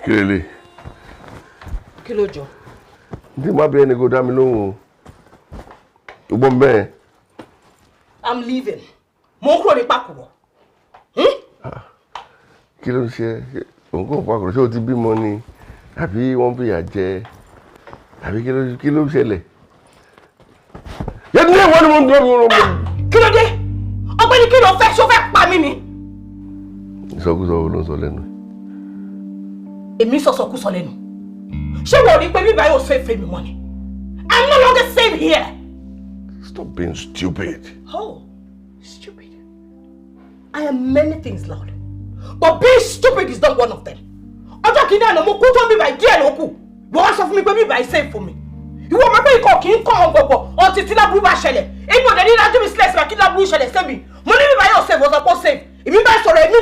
Kílélé. Kí ló jọ? Ndí má bí ẹni kò dá mi lóhùn. Ugbọ́n bẹ́ẹ̀. I'm leaving. Mo ń kúrò ní Pàkúrọ̀. Kí ló ń ṣe? Òun kò Pàkúrọ̀ ṣé o ti bímọ ni? Àbí wọ́n fìyà jẹ? Àbí kí ló ṣẹlẹ̀? Yẹ́n ní ìwọ ni mo ń dúró mi. Kí ló dé? Ọ̀gbẹ́ni kí ló fẹ́ ṣó fẹ́ pa mí ni? Ìsọkúsọ wo ló ń sọ lẹ́nu? Èmi sọ̀sọ̀kúsọ lẹ́nu. Ṣé wọ́n rí pé bíbá yóò fẹ́ fẹ́ mi mọ́ ni? I'm no longer safe here. Stop being stupid. Oh, stupid. I am many things, Lord. But being stupid is not one of them. Ọjọ́ kìíní àná mo kú tó ń bíbá díẹ̀ ló kù. Wọ́n sọ fún mi pé bíbá is safe for me. Ìwọ ọmọ pé ikọ̀ kì í kọ́ ọ gbọ̀gbọ̀ ọtí tí láburú bá ṣẹlẹ̀. Èmi ò dẹ̀ ní lájú mi sílẹ̀ síra kí láburú ṣẹlẹ̀ sẹ́mi. Mo ní bíbá yóò safe, wọ́n sọ pé ó safe. Èmi bá sọ̀rọ̀ èmi